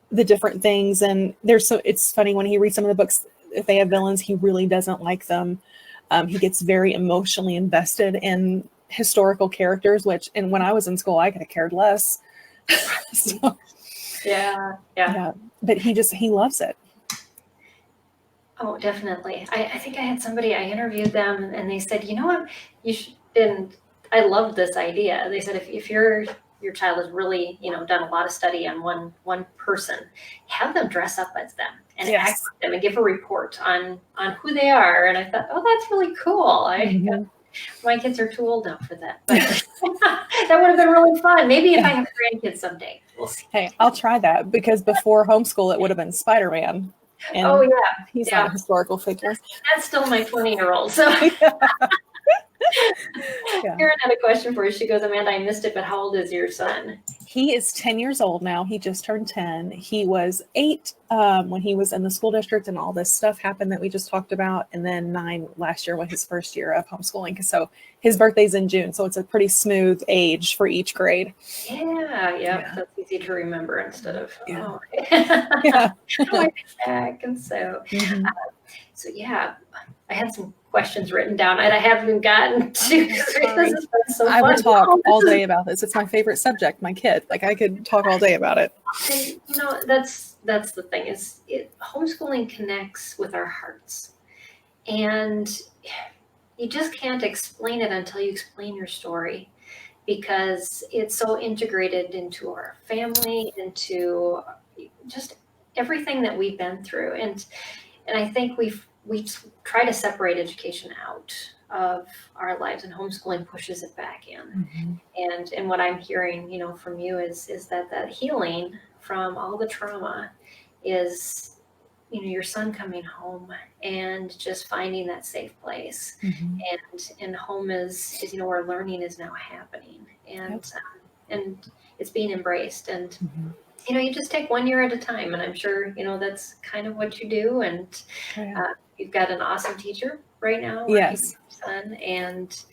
the different things. And it's funny when he reads some of the books, if they have villains, he really doesn't like them. He gets very emotionally invested in historical characters, and when I was in school, I could have cared less. So, yeah. But he loves it. Oh, definitely. I think I had somebody, I interviewed them, and they said, you know what, and I loved this idea. They said, if your child has really, done a lot of study on one person, have them dress up as them and act like them and give a report on who they are. And I thought, oh, that's really cool. My kids are too old now for that, but that would have been really fun. Maybe if I have grandkids someday, we'll see. Hey, I'll try that, because before homeschool, it would have been SpiderMan. And he's not a historical figure. That's still my 20-year-old. So Karen had a question for you. She goes, Amanda, I missed it, but how old is your son? He is 10 years old now. He just turned 10. He was 8 when he was in the school district and all this stuff happened that we just talked about. And then 9 last year was his first year of homeschooling. So his birthday's in June. So it's a pretty smooth age for each grade. Yeah. That's easy to remember instead of, And so, I had some questions written down and I haven't gotten to. This has been so fun. I will talk all day about this. It's my favorite subject, my kid. Like, I could talk all day about it. And, that's the thing is homeschooling connects with our hearts, and you just can't explain it until you explain your story, because it's so integrated into our family, into just everything that we've been through. And I think we try to separate education out of our lives, and homeschooling pushes it back in. And what I'm hearing, from you is that healing from all the trauma is, your son coming home and just finding that safe place. And home is where learning is now happening, and it's being embraced. And you just take 1 year at a time, and I'm sure that's kind of what you do. And you've got an awesome teacher right now. Yes. Son, and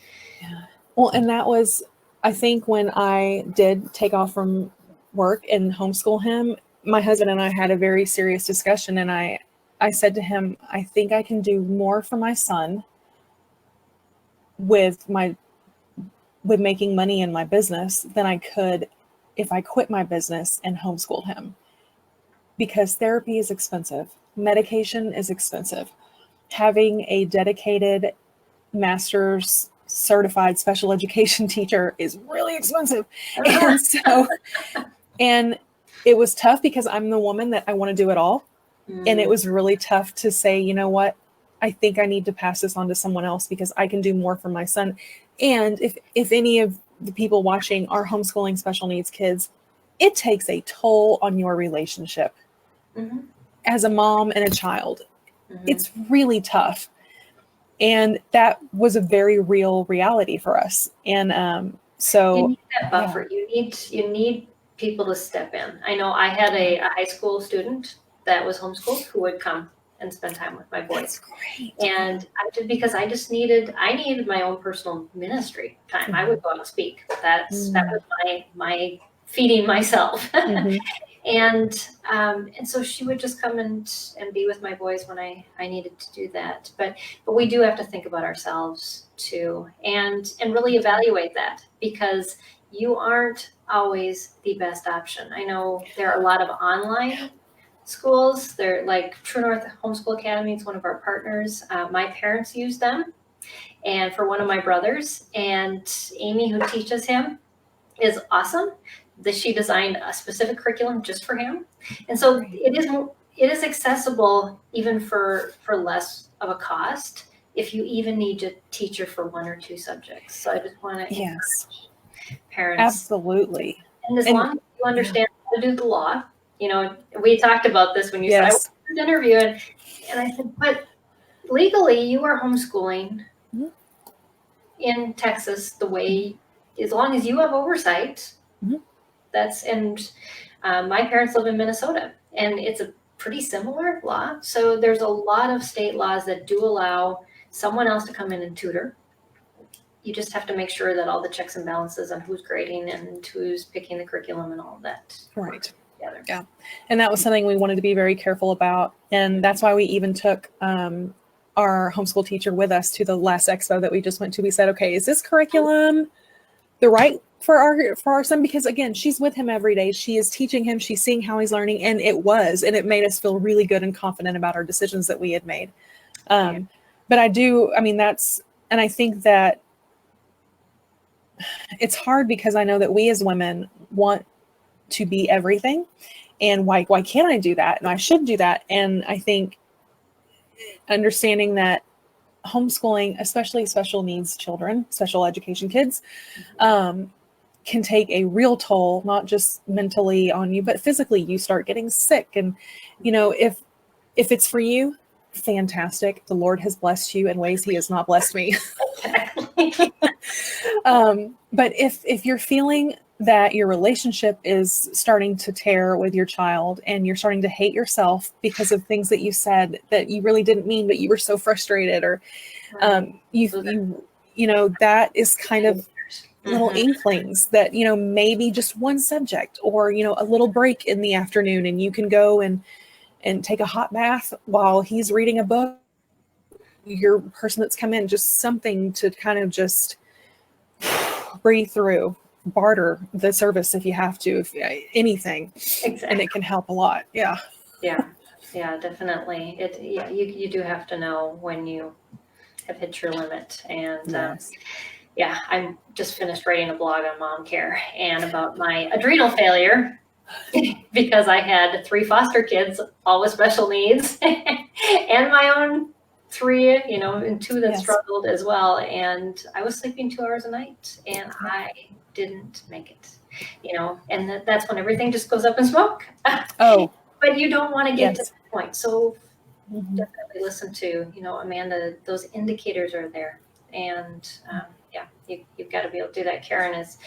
well, and that was, I think, when I did take off from work and homeschool him, my husband and I had a very serious discussion, and I said to him, I think I can do more for my son with making money in my business than I could if I quit my business and homeschooled him, because therapy is expensive. Medication is expensive. Having a dedicated master's certified special education teacher is really expensive. And it was tough because I'm the woman that I want to do it all. And it was really tough to say, you know what, I think I need to pass this on to someone else because I can do more for my son. And if any of the people watching are homeschooling special needs kids, it takes a toll on your relationship as a mom and a child. It's really tough. And that was a very real reality for us. And so you need that buffer. You need people to step in. I know I had a high school student that was homeschooled who would come and spend time with my boys. That's great. And I did, because I needed my own personal ministry time. I would go out and speak. That was my feeding myself. And so she would just come and be with my boys when I needed to do that. But we do have to think about ourselves too, and really evaluate that, because you aren't always the best option. I know there are a lot of online schools. They're like True North Homeschool Academy is one of our partners. My parents use them, and for one of my brothers, and Amy, who teaches him, is awesome. She designed a specific curriculum just for him, and so it is accessible even for less of a cost if you even need a teacher for 1 or 2 subjects. So I just want to encourage parents. Absolutely. And as long as you understand how to do the law, we talked about this when you said I Yes. was interview, and I said, but legally you are homeschooling Mhm. in Texas the way, as long as you have oversight. Mhm. My parents live in Minnesota, and it's a pretty similar law. So there's a lot of state laws that do allow someone else to come in and tutor. You just have to make sure that all the checks and balances on who's grading and who's picking the curriculum and all of that. Right. Together. Yeah. And that was something we wanted to be very careful about. And that's why we even took our homeschool teacher with us to the last expo that we just went to. We said, okay, is this curriculum the right for our son? Because again, she's with him every day. She is teaching him. She's seeing how he's learning. And it made us feel really good and confident about our decisions that we had made. But I think that it's hard because I know that we as women want to be everything. And why can't I do that? And I should do that. And I think understanding that homeschooling, especially special needs children, special education kids, can take a real toll, not just mentally on you, but physically. You start getting sick. And, if it's for you, fantastic. The Lord has blessed you in ways he has not blessed me. But if you're feeling that your relationship is starting to tear with your child and you're starting to hate yourself because of things that you said that you really didn't mean, but you were so frustrated, or that is kind of little inklings that, maybe just one subject or, a little break in the afternoon and you can go and take a hot bath while he's reading a book. Your person that's come in, just something to kind of just breathe through, barter the service if you have to, if anything. Exactly. And it can help a lot. Yeah, definitely. You do have to know when you have hit your limit. And yes. I'm just finished writing a blog on mom care and about my adrenal failure because I had 3 foster kids, all with special needs, and my own 3, and 2 that struggled as well. And I was sleeping 2 hours a night and I didn't make it, and that's when everything just goes up in smoke. Oh, but you don't want to get to that point. So definitely listen to, Amanda, those indicators are there. And you've got to be able to do that. Karen is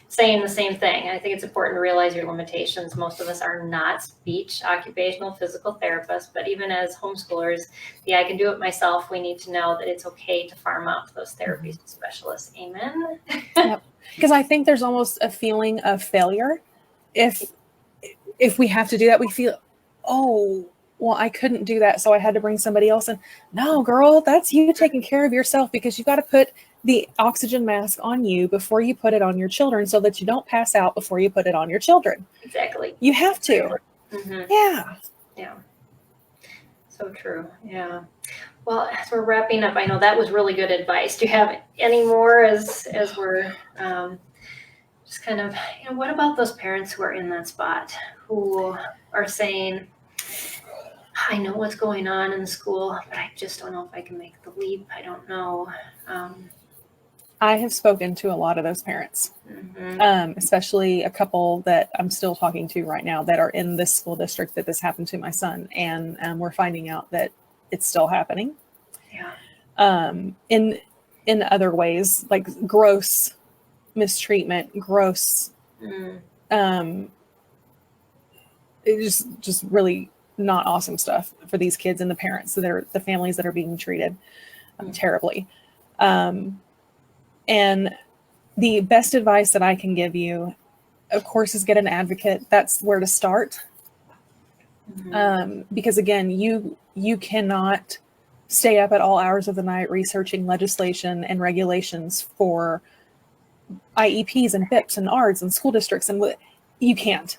saying the same thing. I think it's important to realize your limitations. Most of us are not speech, occupational, physical therapists, but even as homeschoolers, I can do it myself. We need to know that it's okay to farm out those therapies to specialists. Amen. Yep. Because I think there's almost a feeling of failure. If we have to do that, we feel, oh, well, I couldn't do that, so I had to bring somebody else in. No, girl, that's you taking care of yourself, because you got to put the oxygen mask on you before you put it on your children so that you don't pass out before you put it on your children. Exactly. You have to. Yeah. Yeah. So true. Yeah. Well, as we're wrapping up, I know that was really good advice. Do you have any more as we're just kind of, what about those parents who are in that spot who are saying, I know what's going on in the school, but I just don't know if I can make the leap. I don't know. I have spoken to a lot of those parents, especially a couple that I'm still talking to right now that are in this school district that this happened to my son. And we're finding out that it's still happening. Yeah. In other ways, like gross mistreatment, gross, it's just really not awesome stuff for these kids and the parents. So they're the families that are being treated terribly. And the best advice that I can give you, of course, is get an advocate. That's where to start. Because again, you cannot stay up at all hours of the night researching legislation and regulations for IEPs and FIPs and ARDs and school districts, and you can't.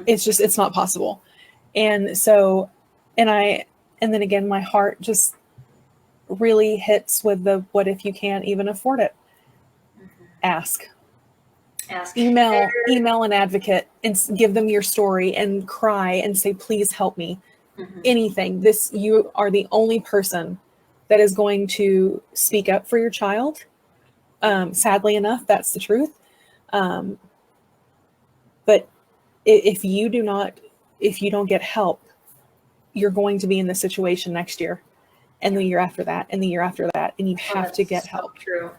It's not possible. And so, and then again, my heart just really hits with the, what if you can't even afford it? Ask. Email an advocate and give them your story and cry and say, please help me. Anything. You are the only person that is going to speak up for your child. Sadly enough, that's the truth. But if you don't get help, you're going to be in this situation next year and the year after that and the year after that, and you have to get help. True.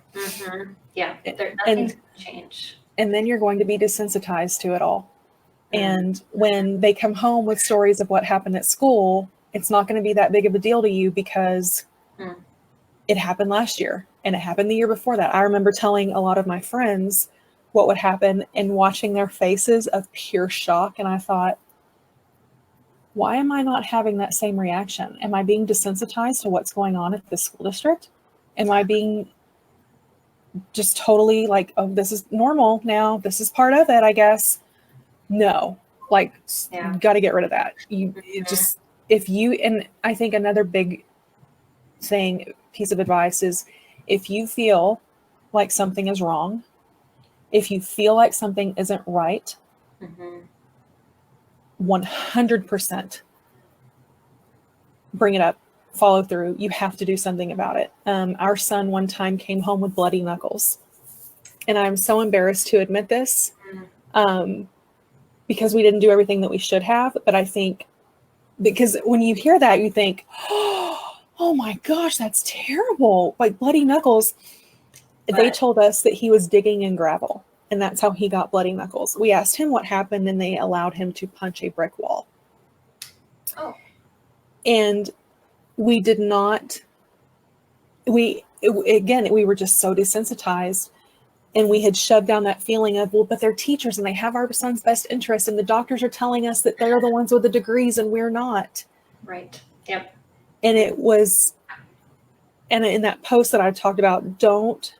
Yeah, nothing's going to change. And then you're going to be desensitized to it all. And when they come home with stories of what happened at school, it's not going to be that big of a deal to you because it happened last year and it happened the year before that. I remember telling a lot of my friends what would happen and watching their faces of pure shock. And I thought, why am I not having that same reaction? Am I being desensitized to what's going on at the school district? Am I being just totally like, oh, this is normal now. This is part of it, I guess. No, like, you got to get rid of that. And I think another big piece of advice is, if you feel like something is wrong, if you feel like something isn't right, 100% bring it up, follow through. You have to do something about it. Our son one time came home with bloody knuckles, and I'm so embarrassed to admit this, because we didn't do everything that we should have. But I think, because when you hear that, you think, oh my gosh, that's terrible. Like, bloody knuckles. They told us that he was digging in gravel, and that's how he got bloody knuckles. We asked him what happened, and they allowed him to punch a brick wall. Oh. And we did not, we were just so desensitized, and we had shoved down that feeling of, well, but they're teachers and they have our son's best interest, and the doctors are telling us that they're the ones with the degrees and we're not. Right. Yep. And it was, and in that post that I talked about, don't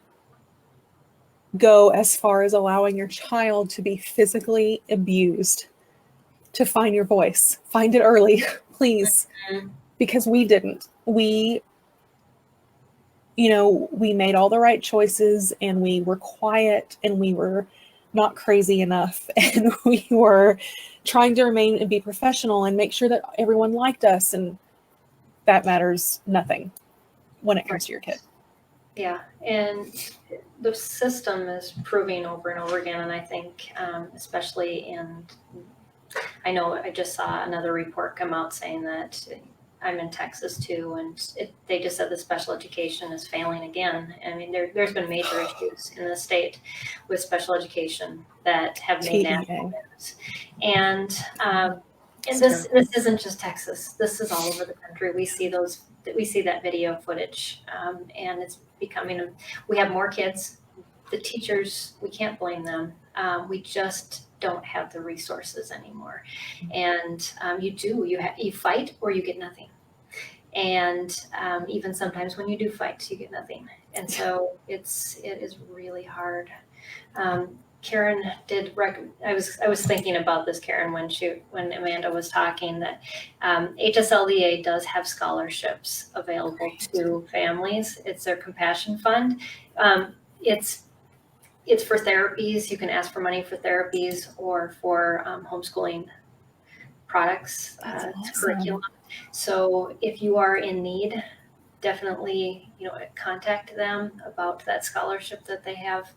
go as far as allowing your child to be physically abused to find your voice. Find it early, please. Because we didn't. We made all the right choices, and we were quiet, and we were not crazy enough, and we were trying to remain and be professional and make sure that everyone liked us, and that matters nothing when it comes to your kid. Yeah, and the system is proving over and over again, and I think especially I know I just saw another report come out saying that, I'm in Texas too, and they just said the special education is failing again. I mean, there's been major issues in the state with special education that have made national news. And this isn't just Texas. This is all over the country. We see that video footage, and it's becoming. We have more kids. The teachers, we can't blame them. We just don't have the resources anymore, and you fight or you get nothing. And even sometimes when you do fight, you get nothing. And so it is really hard. Karen I was thinking about this, Karen, when Amanda was talking, that HSLDA does have scholarships available to families. It's their compassion fund. It's for therapies. You can ask for money for therapies or for homeschooling products, curriculum. So if you are in need, definitely, contact them about that scholarship that they have,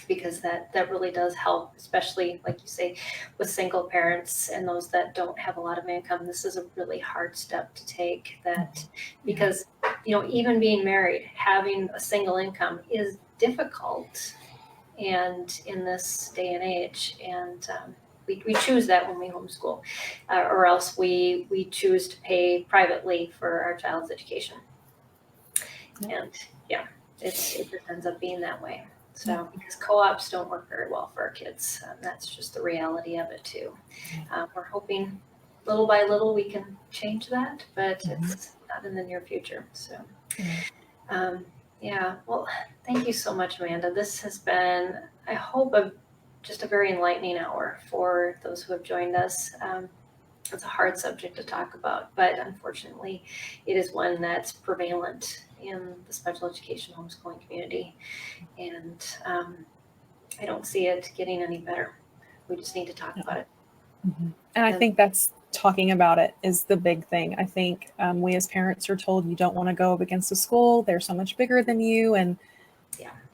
because that really does help, especially, like you say, with single parents and those that don't have a lot of income. This is a really hard step to take, because, even being married, having a single income is difficult, and in this day and age, and we choose that when we homeschool, or else we choose to pay privately for our child's education. And it just ends up being that way. So, because co-ops don't work very well for our kids, that's just the reality of it too. We're hoping little by little we can change that, but it's not in the near future. So, well, thank you so much, Amanda. This has been, I hope, just a very enlightening hour for those who have joined us. It's a hard subject to talk about, but unfortunately, it is one that's prevalent in the special education homeschooling community, and I don't see it getting any better. We just need to talk about it. And I think that's talking about it is the big thing. I think we as parents are told you don't want to go up against the school. They're so much bigger than you. And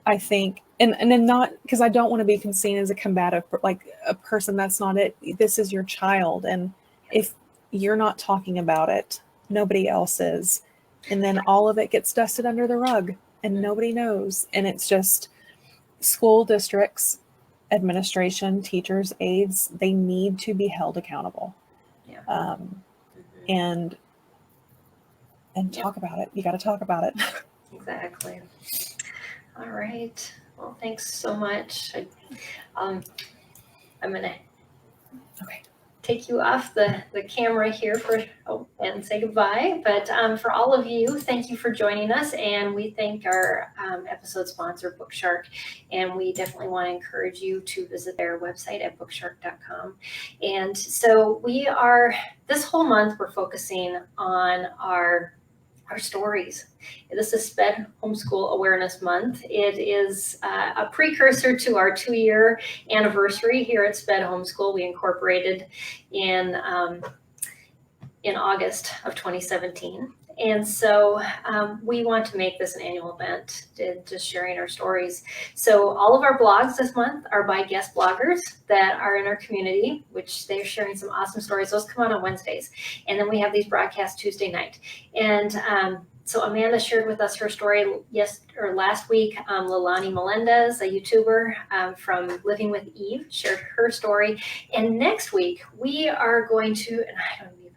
I think and then not, because I don't want to be seen as a combative, like a person. That's not it. This is your child. And if you're not talking about it, nobody else is. And then all of it gets dusted under the rug and nobody knows. And it's just school districts, administration, teachers, aides, they need to be held accountable. Yeah. And talk about it. You got to talk about it. Exactly. All right. Well, thanks so much. I'm going to take you off the camera here and say goodbye. But for all of you, thank you for joining us. And we thank our episode sponsor, Bookshark. And we definitely want to encourage you to visit their website at bookshark.com. And so this whole month, we're focusing on our stories. This is SPED Homeschool Awareness Month. It is a precursor to our 2-year anniversary here at SPED Homeschool. We incorporated in August of 2017. And so we want to make this an annual event, just sharing our stories. So all of our blogs this month are by guest bloggers that are in our community, which they're sharing some awesome stories. Those come out on Wednesdays. And then we have these broadcasts Tuesday night. And so Amanda shared with us her story last week. Lilani Melendez, a YouTuber from Living with Eve, shared her story. And next week we are going to,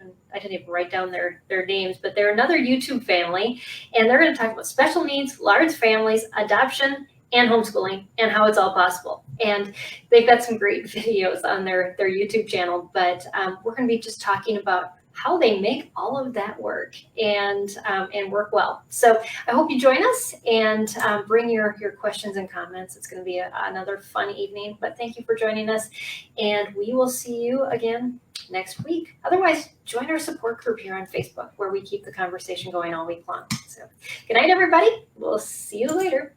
and I didn't even write down their names, but they're another YouTube family, and they're going to talk about special needs, large families, adoption, and homeschooling, and how it's all possible. And they've got some great videos on their YouTube channel, but we're going to be just talking about how they make all of that work and work well. So I hope you join us and bring your questions and comments. It's going to be another fun evening, but thank you for joining us, and we will see you again next week. Otherwise, join our support group here on Facebook, where we keep the conversation going all week long. So good night, everybody. We'll see you later.